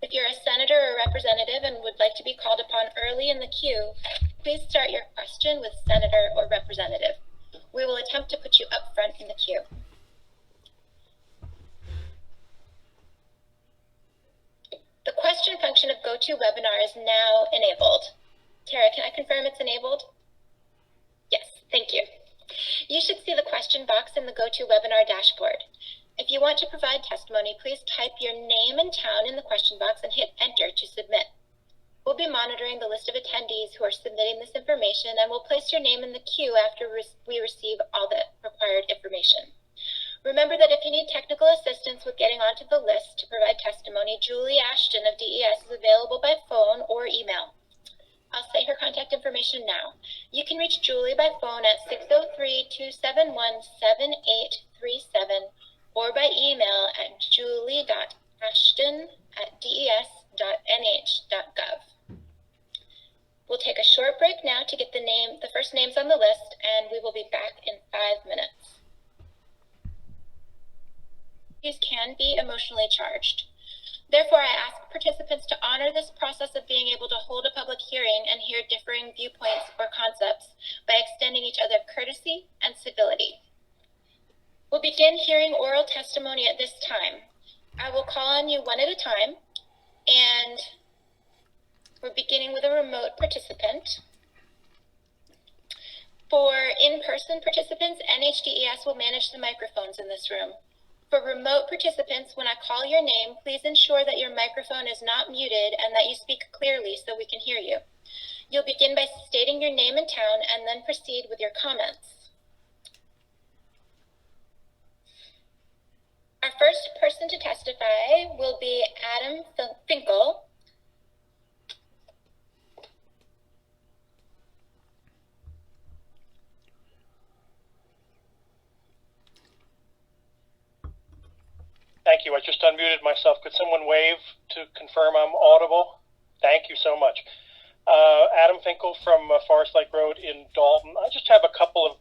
If you're a senator or representative and would like to be called upon early in the queue, please start your question with senator or representative. We will attempt to put you up front in the queue. The question function of GoToWebinar is now enabled. Tara, can I confirm it's enabled? Yes, thank you. You should see the question box in the GoToWebinar dashboard. If you want to provide testimony, please type your name and town in the question box and hit enter to submit. We'll be monitoring the list of attendees who are submitting this information, and we'll place your name in the queue after we receive all the required information. Remember that if you need technical assistance with getting onto the list to provide testimony, Julie Ashton of DES is available by phone or email. I'll say her contact information now. You can reach Julie by phone at 603-271-7837 or by email at julie.ashton@des.nh.gov. We'll take a short break now to get the first names on the list, and we will be back in 5 minutes. These can be emotionally charged. Therefore, I ask participants to honor this process of being able to hold a public hearing and hear differing viewpoints or concepts by extending each other courtesy and civility. We'll begin hearing oral testimony at this time. I will call on you one at a time, and we're beginning with a remote participant. For in-person participants, NHDES will manage the microphones in this room. For remote participants, when I call your name, please ensure that your microphone is not muted and that you speak clearly so we can hear you. You'll begin by stating your name and town and then proceed with your comments. Our first person to testify will be Adam Finkel. Thank you. I just unmuted myself. Could someone wave to confirm I'm audible? Thank you so much. Adam Finkel from Forest Lake Road in Dalton. I just have a couple of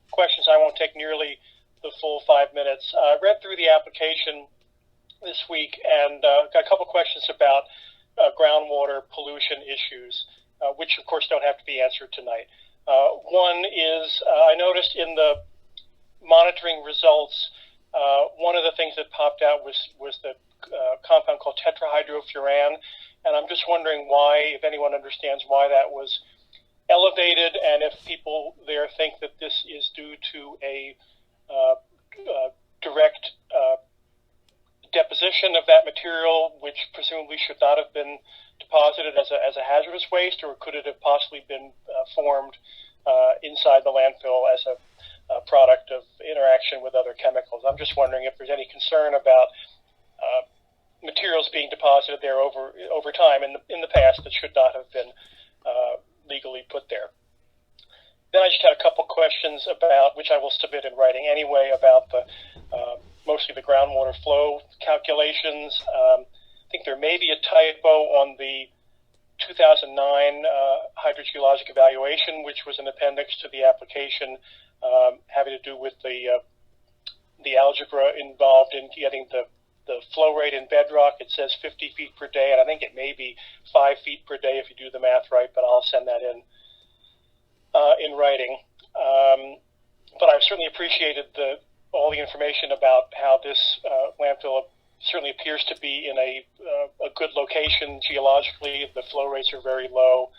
questions. I won't take nearly the full 5 minutes. I read through the application this week and got a couple questions about groundwater pollution issues, which of course don't have to be answered tonight. One is I noticed in the monitoring results, one of the things that popped out was the compound called tetrahydrofuran, and I'm just wondering why, if anyone understands why that was elevated, and if people there think that this is due to a direct deposition of that material, which presumably should not have been deposited as a hazardous waste, or could it have possibly been formed inside the landfill as a product of interaction with other chemicals? I'm just wondering if there's any concern about materials being deposited there over time in the past that should not have been legally put there. Then I just had a couple questions about, which I will submit in writing anyway, about the mostly the groundwater flow calculations. I think there may be a typo on the 2009 hydrogeologic evaluation, which was an appendix to the application, having to do with the algebra involved in getting the flow rate in bedrock. It says 50 feet per day, and I think it may be 5 feet per day if you do the math right, but I'll send that in writing. But I've certainly appreciated all the information about how this landfill certainly appears to be in a good location geologically. The flow rates are very low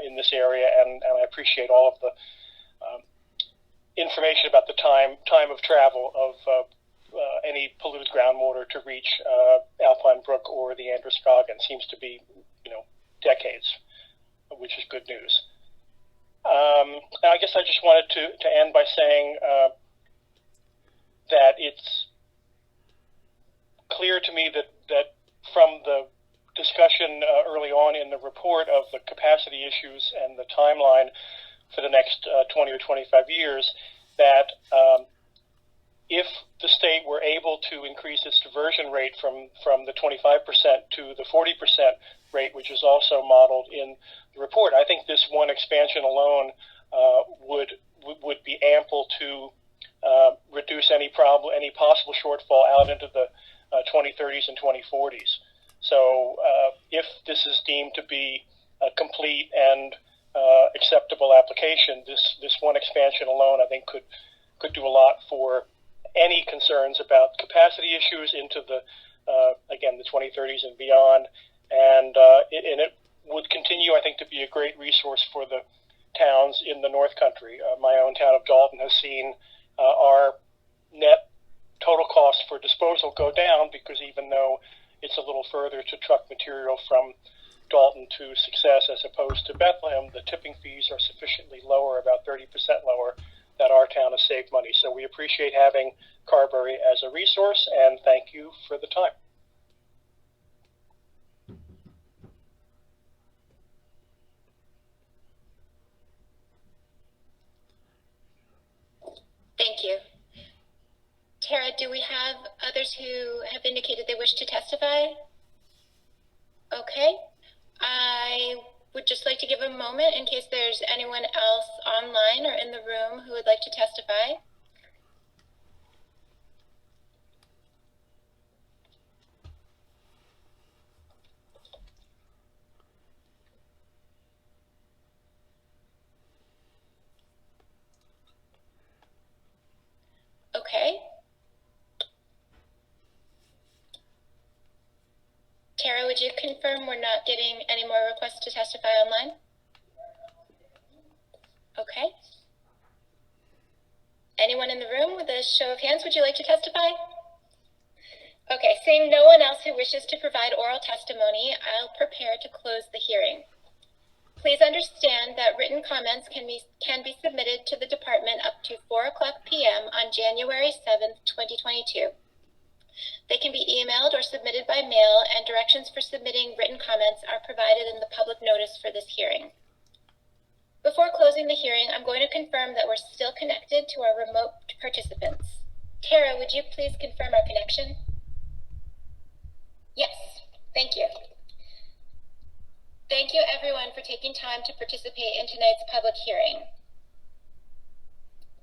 in this area, and I appreciate all of the information about the time of travel of any polluted groundwater to reach Alpine Brook or the Androscoggin. Seems to be, decades, which is good news. I guess I just wanted to end by saying that it's clear to me that from the discussion early on in the report of the capacity issues and the timeline for the next 20 or 25 years, that if the state were able to increase its diversion rate from the 25% to the 40% rate, which is also modeled in the report, I think this one expansion alone would be ample to reduce any possible shortfall out into the 2030s and 2040s. So if this is deemed to be a complete and acceptable application, this one expansion alone, I think, could do a lot for any concerns about capacity issues into the again, the 2030s and beyond, and it would continue, I think, to be a great resource for the towns in the North Country. My own town of Dalton has seen our net total cost for disposal go down, because even though it's a little further to truck material from Dalton to Success as opposed to Bethlehem, the tipping fees are sufficiently lower, about 30% lower, that our town has saved money. So we appreciate having Carberry as a resource, and thank you for the time. Thank you. Tara, do we have others who have indicated they wish to testify? Okay. I would just like to give a moment in case there's anyone else online or in the room who would like to testify. Okay. Tara, would you confirm we're not getting any more requests to testify online? Okay. Anyone in the room with a show of hands, would you like to testify? Okay, seeing no one else who wishes to provide oral testimony, I'll prepare to close the hearing. Please understand that written comments can be submitted to the department up to 4:00 p.m. on January 7th, 2022. They can be emailed or submitted by mail, and directions for submitting written comments are provided in the public notice for this hearing. Before closing the hearing, I'm going to confirm that we're still connected to our remote participants. Tara, would you please confirm our connection? Yes, thank you. Thank you everyone for taking time to participate in tonight's public hearing.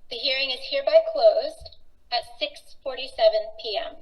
The hearing is hereby closed at 6:47 p.m.